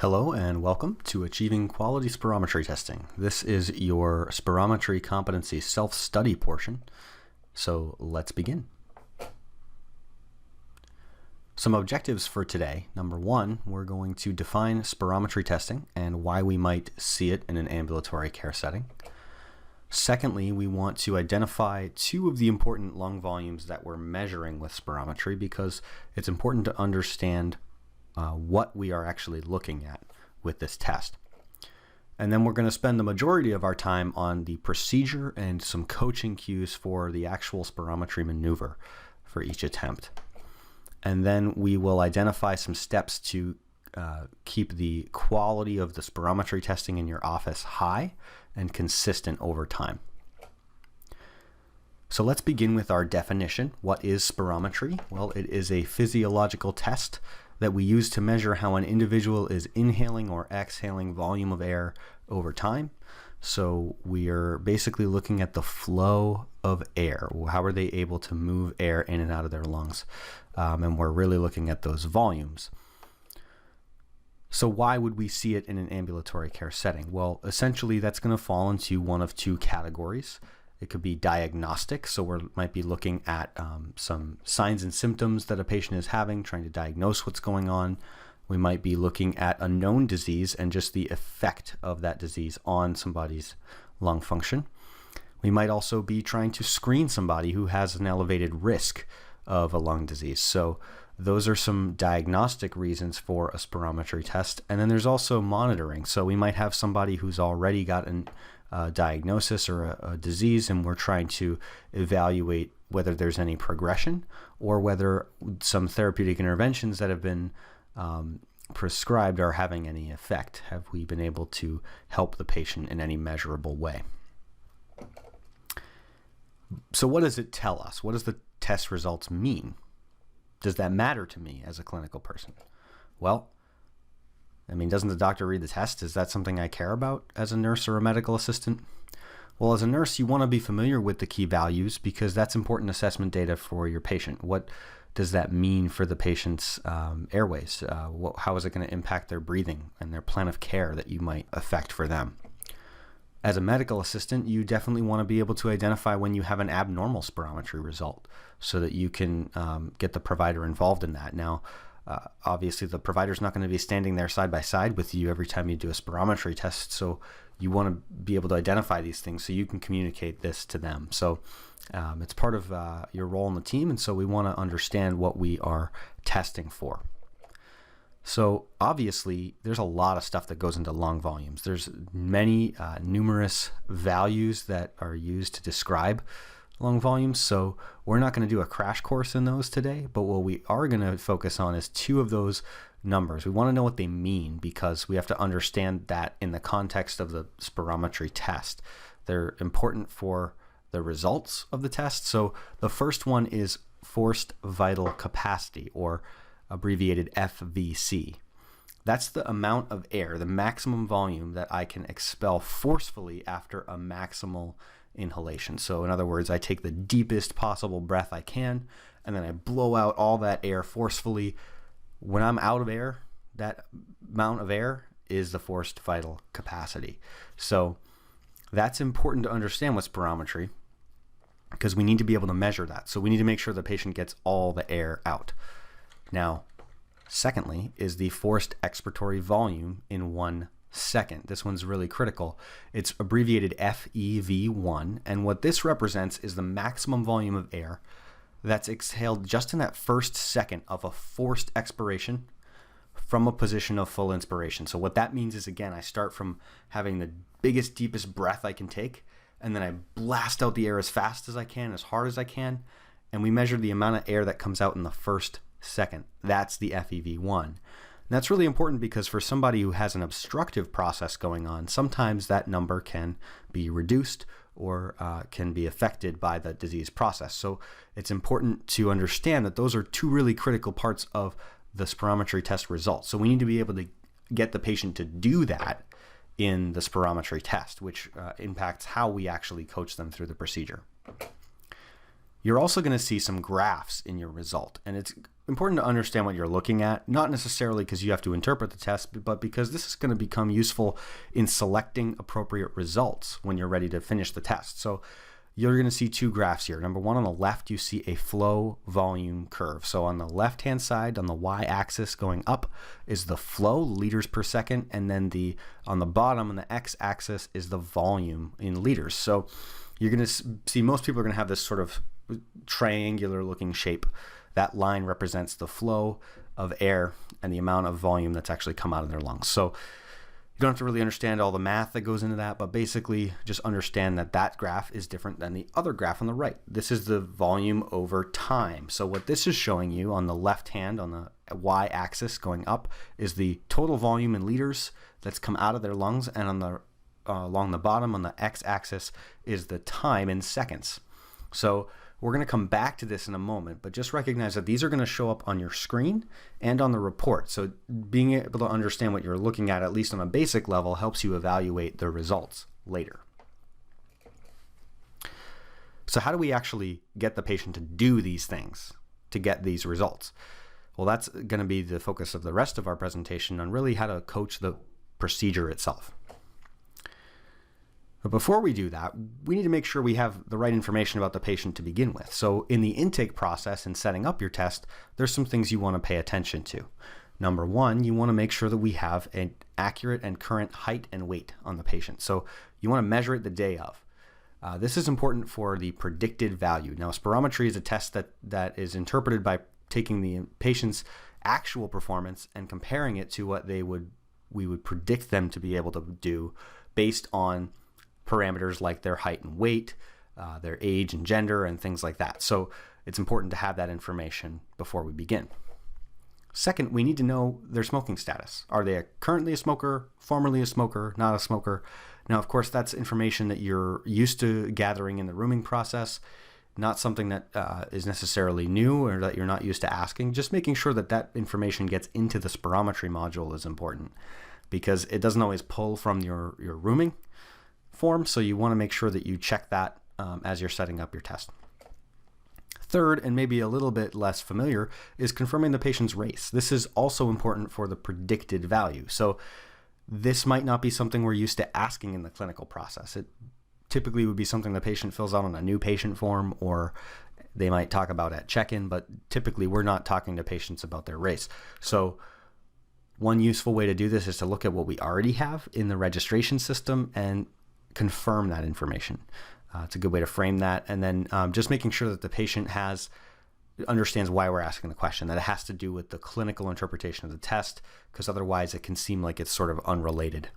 Hello and welcome to Achieving Quality Spirometry Testing. This is your Spirometry Competency self-study portion, so let's begin. Some objectives for today. Number one, we're going to define spirometry testing and why we might see it in an ambulatory care setting. Secondly, we want to identify two of the important lung volumes that we're measuring with spirometry because it's important to understand what we are actually looking at with this test. And then we're going to spend the majority of our time on the procedure and some coaching cues for the actual spirometry maneuver for each attempt. And then we will identify some steps to keep the quality of the spirometry testing in your office high and consistent over time. So let's begin with our definition. What is spirometry? Well, it is a physiological test that we use to measure how an individual is inhaling or exhaling volume of air over time. So we are basically looking at the flow of air. How are they able to move air in and out of their lungs? And we're really looking at those volumes. So why would we see it in an ambulatory care setting? Well, essentially that's going to fall into one of two categories. It could be diagnostic, so we might be looking at some signs and symptoms that a patient is having, trying to diagnose what's going on. We might be looking at a known disease and just the effect of that disease on somebody's lung function. We might also be trying to screen somebody who has an elevated risk of a lung disease. So those are some diagnostic reasons for a spirometry test. And then there's also monitoring. So we might have somebody who's already got a diagnosis or a disease, and we're trying to evaluate whether there's any progression or whether some therapeutic interventions that have been prescribed are having any effect. Have we been able to help the patient in any measurable way? So what does it tell us? What does the test results mean? Does that matter to me as a clinical person? Well, doesn't the doctor read the test? Is that something I care about as a nurse or a medical assistant? Well, as a nurse, you want to be familiar with the key values because that's important assessment data for your patient. What does that mean for the patient's airways? How is it going to impact their breathing and their plan of care that you might affect for them? As a medical assistant, you definitely want to be able to identify when you have an abnormal spirometry result so that you can get the provider involved in that. Now, obviously, the provider's not going to be standing there side by side with you every time you do a spirometry test, so you want to be able to identify these things so you can communicate this to them. So it's part of your role in the team, and so we want to understand what we are testing for. So obviously, there's a lot of stuff that goes into lung volumes. There's many numerous values that are used to describe lung volumes, so we're not going to do a crash course in those today, but what we are going to focus on is two of those numbers. We want to know what they mean because we have to understand that in the context of the spirometry test. They're important for the results of the test. So the first one is forced vital capacity, or abbreviated FVC. That's the amount of air, the maximum volume that I can expel forcefully after a maximal inhalation. So in other words, I take the deepest possible breath I can, and then I blow out all that air forcefully. When I'm out of air, that amount of air is the forced vital capacity. So that's important to understand with spirometry because we need to be able to measure that. So we need to make sure the patient gets all the air out. Now, secondly, is the forced expiratory volume in 1 second. This one's really critical. It's abbreviated FEV1, and what this represents is the maximum volume of air that's exhaled just in that first second of a forced expiration from a position of full inspiration. So what that means is, again, I start from having the biggest, deepest breath I can take, and then I blast out the air as fast as I can, as hard as I can, and we measure the amount of air that comes out in the first second. That's the FEV1. And that's really important because for somebody who has an obstructive process going on, sometimes that number can be reduced or can be affected by the disease process. So it's important to understand that those are two really critical parts of the spirometry test results. So we need to be able to get the patient to do that in the spirometry test, which impacts how we actually coach them through the procedure. You're also going to see some graphs in your result, and it's important to understand what you're looking at, not necessarily because you have to interpret the test, but because this is going to become useful in selecting appropriate results when you're ready to finish the test. So you're going to see two graphs here. Number one, on the left, you see a flow volume curve. So on the left-hand side, on the y-axis going up is the flow, liters per second, and then on the bottom, on the x-axis, is the volume in liters. So you're going to see most people are going to have this sort of triangular looking shape. That line represents the flow of air and the amount of volume that's actually come out of their lungs. So you don't have to really understand all the math that goes into that, but basically just understand that that graph is different than the other graph on the right. This is the volume over time. So what this is showing you on the left hand, on the y-axis going up, is the total volume in liters that's come out of their lungs, and on the along the bottom on the x-axis is the time in seconds. So we're going to come back to this in a moment, but just recognize that these are going to show up on your screen and on the report. So being able to understand what you're looking at least on a basic level, helps you evaluate the results later. So how do we actually get the patient to do these things to get these results? Well, that's going to be the focus of the rest of our presentation on really how to coach the procedure itself. But before we do that, we need to make sure we have the right information about the patient to begin with. So in the intake process and setting up your test, there's some things you want to pay attention to. Number one, you want to make sure that we have an accurate and current height and weight on the patient. So you want to measure it the day of. This is important for the predicted value. Now, spirometry is a test that is interpreted by taking the patient's actual performance and comparing it to what we would predict them to be able to do based on parameters like their height and weight, their age and gender, and things like that. So it's important to have that information before we begin. Second, we need to know their smoking status. Are they currently a smoker, formerly a smoker, not a smoker? Now, of course, that's information that you're used to gathering in the rooming process, not something that is necessarily new or that you're not used to asking. Just making sure that that information gets into the spirometry module is important, because it doesn't always pull from your rooming form, so you want to make sure that you check that as you're setting up your test. Third, and maybe a little bit less familiar, is confirming the patient's race. This is also important for the predicted value. So this might not be something we're used to asking in the clinical process. It typically would be something the patient fills out on a new patient form, or they might talk about at check-in, but typically we're not talking to patients about their race. So one useful way to do this is to look at what we already have in the registration system and confirm that information. It's a good way to frame that. And then just making sure that the patient understands why we're asking the question, that it has to do with the clinical interpretation of the test, because otherwise it can seem like it's sort of unrelated.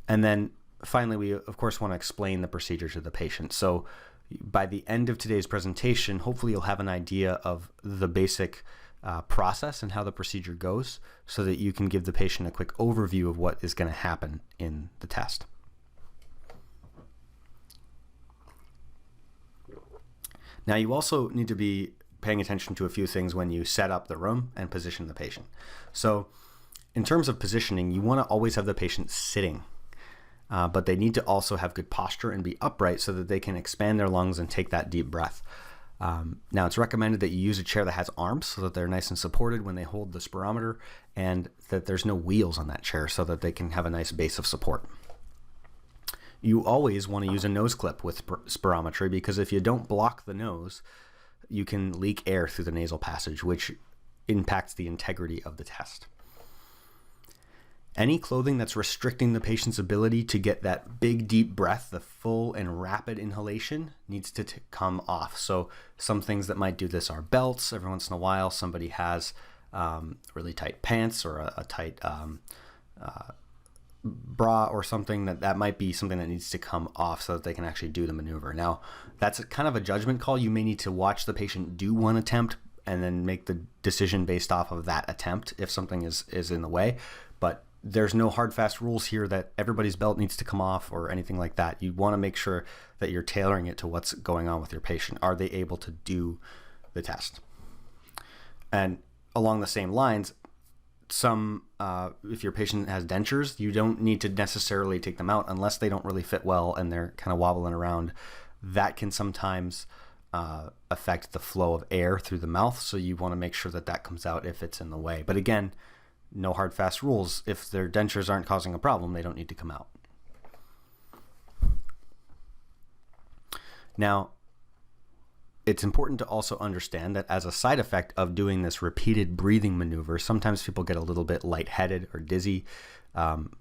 And then finally, we of course want to explain the procedure to the patient. So by the end of today's presentation, hopefully you'll have an idea of the basic process and how the procedure goes, so that you can give the patient a quick overview of what is going to happen in the test. Now, you also need to be paying attention to a few things when you set up the room and position the patient. So in terms of positioning, you want to always have the patient sitting, but they need to also have good posture and be upright so that they can expand their lungs and take that deep breath. Now, it's recommended that you use a chair that has arms so that they're nice and supported when they hold the spirometer, and that there's no wheels on that chair so that they can have a nice base of support. You always want to use a nose clip with spirometry, because if you don't block the nose, you can leak air through the nasal passage, which impacts the integrity of the test. Any clothing that's restricting the patient's ability to get that big, deep breath, the full and rapid inhalation, needs to come off. So some things that might do this are belts. Every once in a while, somebody has really tight pants or a tight bra or something that might be something that needs to come off so that they can actually do the maneuver. Now, that's kind of a judgment call. You may need to watch the patient do one attempt and then make the decision based off of that attempt if something is in the way. But there's no hard, fast rules here that everybody's belt needs to come off or anything like that. You want to make sure that you're tailoring it to what's going on with your patient. Are they able to do the test? And along the same lines, if your patient has dentures, you don't need to necessarily take them out unless they don't really fit well and they're kind of wobbling around. That can sometimes affect the flow of air through the mouth. So you want to make sure that that comes out if it's in the way. But again, no hard, fast rules. If their dentures aren't causing a problem, they don't need to come out. Now, it's important to also understand that as a side effect of doing this repeated breathing maneuver, sometimes people get a little bit lightheaded or dizzy.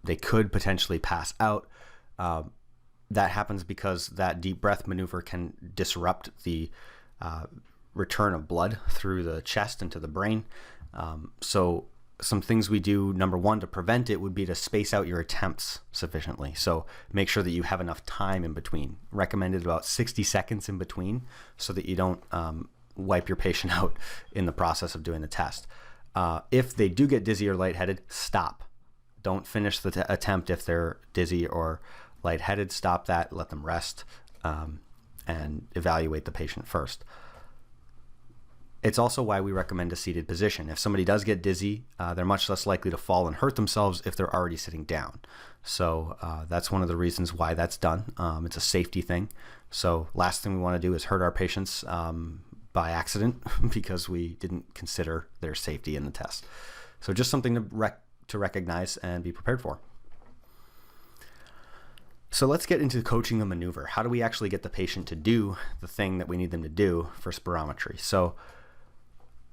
They could potentially pass out. That happens because that deep breath maneuver can disrupt the return of blood through the chest into the brain. So some things we do, number one, to prevent it would be to space out your attempts sufficiently. So make sure that you have enough time in between. Recommended about 60 seconds in between so that you don't wipe your patient out in the process of doing the test. If they do get dizzy or lightheaded, stop. Don't finish the attempt if they're dizzy or lightheaded. Stop that, let them rest, and evaluate the patient first. It's also why we recommend a seated position. If somebody does get dizzy, they're much less likely to fall and hurt themselves if they're already sitting down. So that's one of the reasons why that's done. It's a safety thing. So last thing we want to do is hurt our patients by accident because we didn't consider their safety in the test. So just something to recognize and be prepared for. So let's get into coaching the maneuver. How do we actually get the patient to do the thing that we need them to do for spirometry? So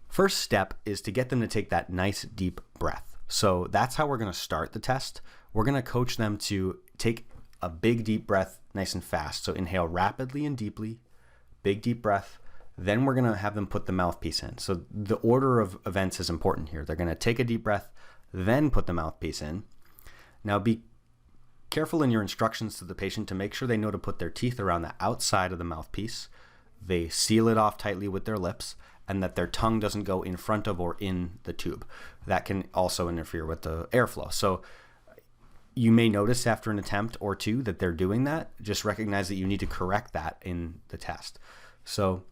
first step is to get them to take that nice deep breath. So that's how we're going to start the test. We're going to coach them to take a big deep breath nice and fast. So inhale rapidly and deeply, big deep breath. Then we're going to have them put the mouthpiece in. So the order of events is important here. They're going to take a deep breath, then put the mouthpiece in. Now be careful in your instructions to the patient to make sure they know to put their teeth around the outside of the mouthpiece. They seal it off tightly with their lips, and that their tongue doesn't go in front of or in the tube. That can also interfere with the airflow. So you may notice after an attempt or two that they're doing that. Just recognize that you need to correct that in the test. So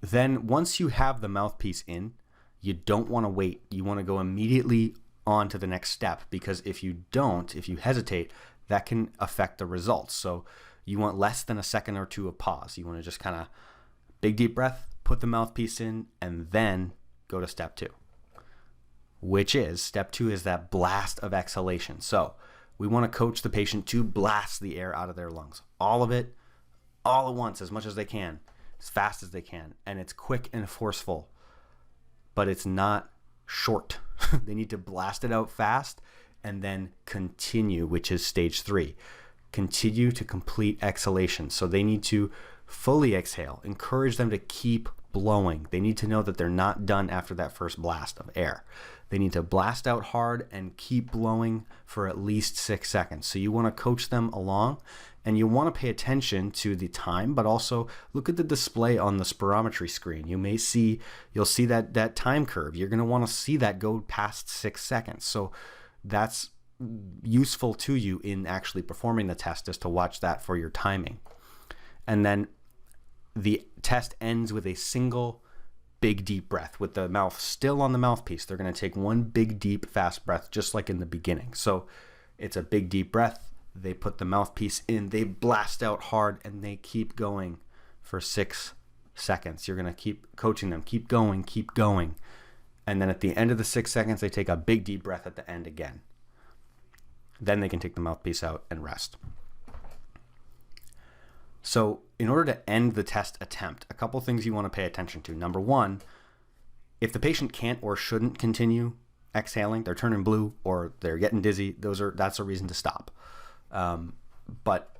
then once you have the mouthpiece in, you don't want to wait. You want to go immediately on to the next step, because if you don't, if you hesitate, that can affect the results. So you want less than a second or two of pause. You want to just kind of big deep breath, put the mouthpiece in, and then go to step two, which is step two is that blast of exhalation. So we want to coach the patient to blast the air out of their lungs, all of it, all at once, as much as they can, as fast as they can. And it's quick and forceful, but it's not short. They need to blast it out fast and then continue, which is stage three. Continue to complete exhalation. So they need to fully exhale. Encourage them to keep blowing. They need to know that they're not done after that first blast of air. They need to blast out hard and keep blowing for at least 6 seconds. So you want to coach them along, and you want to pay attention to the time, but also look at the display on the spirometry screen. You'll see that time curve. You're going to want to see that go past 6 seconds. So that's useful to you in actually performing the test, is to watch that for your timing. And then the test ends with a single big deep breath with the mouth still on the mouthpiece. They're going to take one big deep fast breath, just like in the beginning. So it's a big deep breath. They put the mouthpiece in, they blast out hard, and they keep going for 6 seconds. You're going to keep coaching them, keep going, keep going. And then at the end of the 6 seconds, they take a big deep breath at the end again. Then they can take the mouthpiece out and rest. So in order to end the test attempt, a couple things you want to pay attention to. Number one, if the patient can't or shouldn't continue exhaling, they're turning blue or they're getting dizzy, that's a reason to stop. But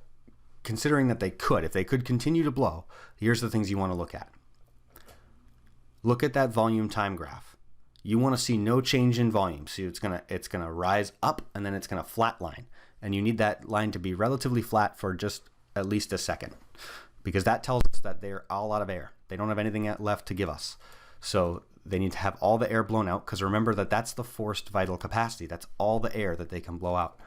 considering that if they could continue to blow, here's the things you want to look at. Look at that volume time graph. You want to see no change in volume. So it's gonna rise up and then it's gonna flatline. And you need that line to be relatively flat for just at least a second, because that tells us that they're all out of air. They don't have anything left to give us. So they need to have all the air blown out, because remember that's the forced vital capacity. That's all the air that they can blow out.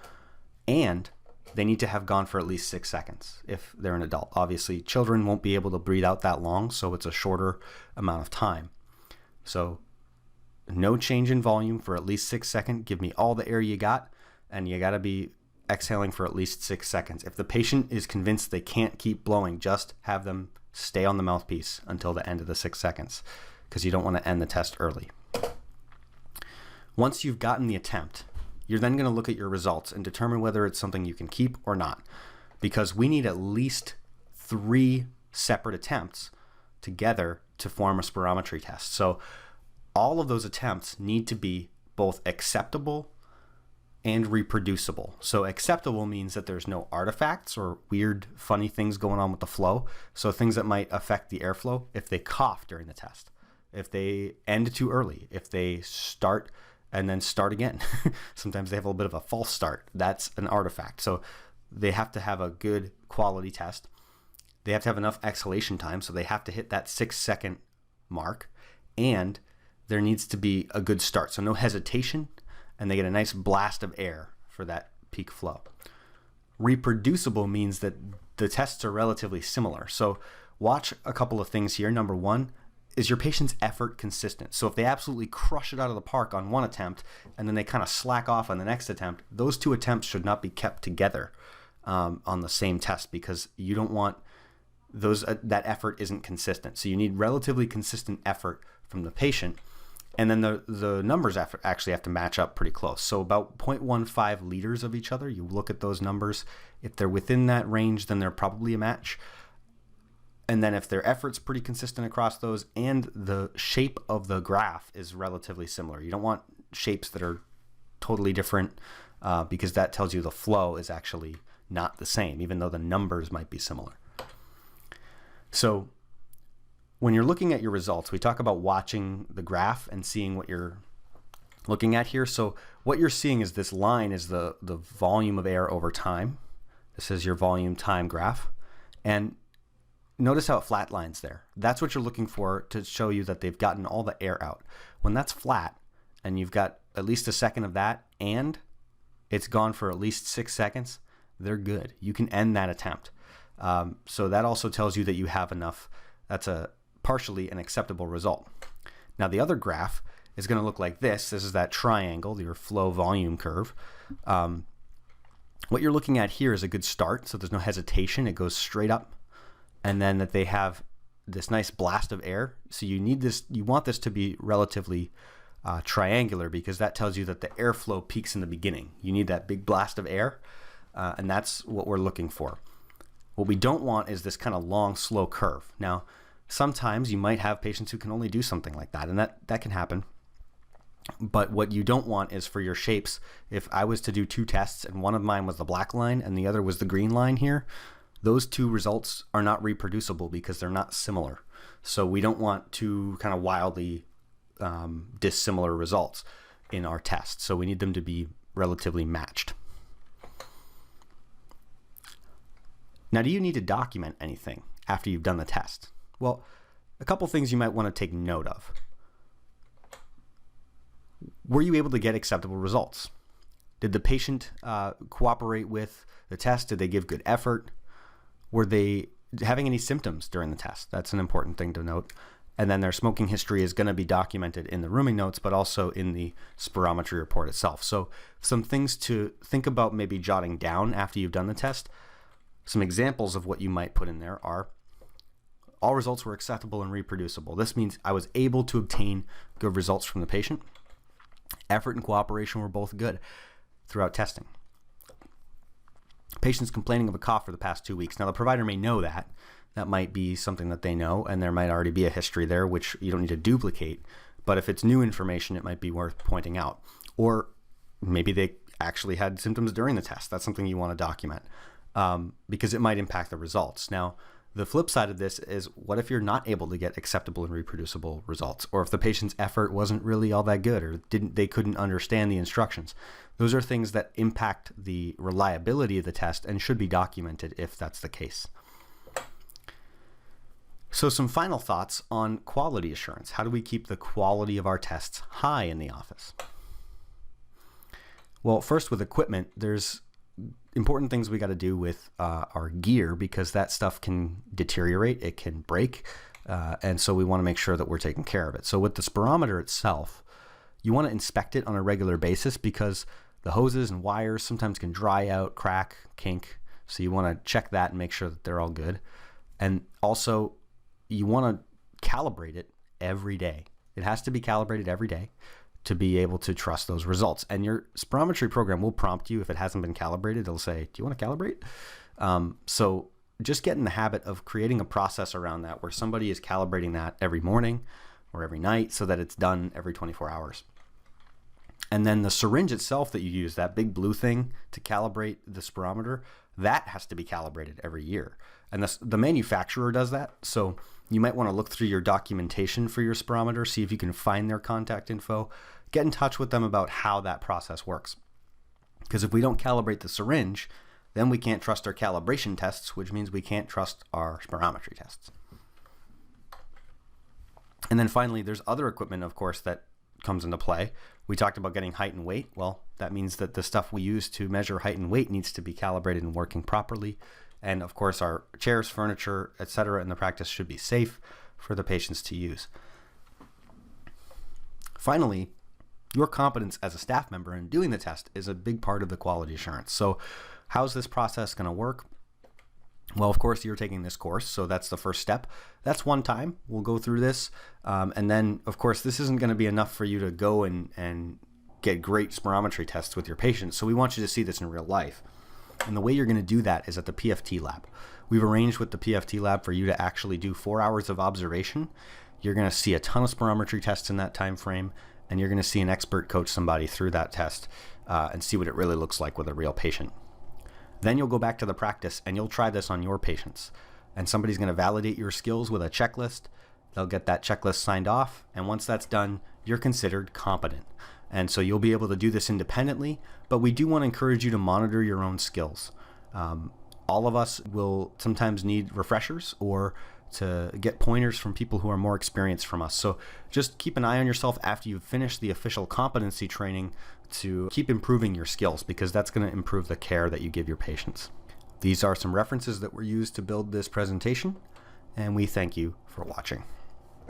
And they need to have gone for at least 6 seconds if they're an adult. Obviously, children won't be able to breathe out that long, so it's a shorter amount of time. So no change in volume for at least 6 seconds. Give me all the air you got, and you got to be exhaling for at least 6 seconds. If the patient is convinced they can't keep blowing, just have them stay on the mouthpiece until the end of the 6 seconds because you don't want to end the test early. Once you've gotten the attempt, you're then going to look at your results and determine whether it's something you can keep or not, because we need at least 3 separate attempts together to form a spirometry test. So all of those attempts need to be both acceptable and reproducible. So acceptable means that there's no artifacts or weird, funny things going on with the flow. So things that might affect the airflow, if they cough during the test, if they end too early, if they start and then start again. Sometimes they have a little bit of a false start. That's an artifact. So they have to have a good quality test. They have to have enough exhalation time, so they have to hit that 6-second mark, and there needs to be a good start. So no hesitation, and they get a nice blast of air for that peak flow. Reproducible means that the tests are relatively similar. So watch a couple of things here. Number one, is your patient's effort consistent? So if they absolutely crush it out of the park on one attempt and then they kind of slack off on the next attempt, those 2 attempts should not be kept together on the same test, because you don't want those that effort isn't consistent. So you need relatively consistent effort from the patient, and then the numbers actually have to match up pretty close. So about 0.15 liters of each other. You look at those numbers. If they're within that range, then they're probably a match. And then if their effort's pretty consistent across those and the shape of the graph is relatively similar. You don't want shapes that are totally different because that tells you the flow is actually not the same, even though the numbers might be similar. So when you're looking at your results, we talk about watching the graph and seeing what you're looking at here. So what you're seeing is this line is the volume of air over time. This is your volume time graph. And notice how it flatlines there. That's what you're looking for to show you that they've gotten all the air out. When that's flat and you've got at least a second of that and it's gone for at least 6 seconds, they're good. You can end that attempt. So that also tells you that you have enough. That's partially an acceptable result. Now the other graph is going to look like this. This is that triangle, your flow volume curve. What you're looking at here is a good start. So there's no hesitation. It goes straight up. And then that they have this nice blast of air. So you want this to be relatively triangular, because that tells you that the airflow peaks in the beginning. You need that big blast of air, and that's what we're looking for. What we don't want is this kind of long, slow curve. Now, sometimes you might have patients who can only do something like that, and that can happen. But what you don't want is for your shapes, if I was to do 2 tests and one of mine was the black line and the other was the green line here, those 2 results are not reproducible because they're not similar. So we don't want 2 kind of wildly dissimilar results in our test. So we need them to be relatively matched. Now, do you need to document anything after you've done the test? Well, a couple things you might want to take note of. Were you able to get acceptable results? Did the patient cooperate with the test? Did they give good effort? Were they having any symptoms during the test? That's an important thing to note. And then their smoking history is going to be documented in the rooming notes, but also in the spirometry report itself. So some things to think about maybe jotting down after you've done the test. Some examples of what you might put in there are: all results were acceptable and reproducible. This means I was able to obtain good results from the patient. Effort and cooperation were both good throughout testing. Patients complaining of a cough for the past 2 weeks. Now, the provider may know that. That might be something that they know, and there might already be a history there, which you don't need to duplicate. But if it's new information, it might be worth pointing out. Or maybe they actually had symptoms during the test. That's something you want to document because it might impact the results. Now, the flip side of this is, what if you're not able to get acceptable and reproducible results? Or if the patient's effort wasn't really all that good, or they couldn't understand the instructions? Those are things that impact the reliability of the test and should be documented if that's the case. So some final thoughts on quality assurance. How do we keep the quality of our tests high in the office? Well, first, with equipment, there's important things we got to do with our gear, because that stuff can deteriorate, it can break, and so we want to make sure that we're taking care of it. So with the spirometer itself, you want to inspect it on a regular basis, because the hoses and wires sometimes can dry out, crack, kink, so you want to check that and make sure that they're all good. And also, you want to calibrate it every day. It has to be calibrated every day to be able to trust those results. And your spirometry program will prompt you if it hasn't been calibrated. It'll say, do you want to calibrate? So just get in the habit of creating a process around that where somebody is calibrating that every morning or every night so that it's done every 24 hours. And then the syringe itself that you use, that big blue thing to calibrate the spirometer, that has to be calibrated every year. And the manufacturer does that. So you might want to look through your documentation for your spirometer, see if you can find their contact info, get in touch with them about how that process works. Because if we don't calibrate the syringe, then we can't trust our calibration tests, which means we can't trust our spirometry tests. And then finally, there's other equipment, of course, that comes into play. We talked about getting height and weight. Well, that means that the stuff we use to measure height and weight needs to be calibrated and working properly. And of course, our chairs, furniture, etc. in the practice should be safe for the patients to use. Finally, your competence as a staff member in doing the test is a big part of the quality assurance. So how's this process going to work? Well, of course, you're taking this course, so that's the first step. That's one time. We'll go through this. And then, of course, this isn't going to be enough for you to go and get great spirometry tests with your patients. So we want you to see this in real life. And the way you're going to do that is at the PFT lab. We've arranged with the PFT lab for you to actually do 4 hours of observation. You're going to see a ton of spirometry tests in that time frame, and you're going to see an expert coach somebody through that test and see what it really looks like with a real patient. Then you'll go back to the practice and you'll try this on your patients. And somebody's going to validate your skills with a checklist. They'll get that checklist signed off. And once that's done, you're considered competent. And so you'll be able to do this independently, but we do want to encourage you to monitor your own skills. All of us will sometimes need refreshers or to get pointers from people who are more experienced from us. So just keep an eye on yourself after you've finished the official competency training to keep improving your skills, because that's going to improve the care that you give your patients. These are some references that were used to build this presentation, and we thank you for watching.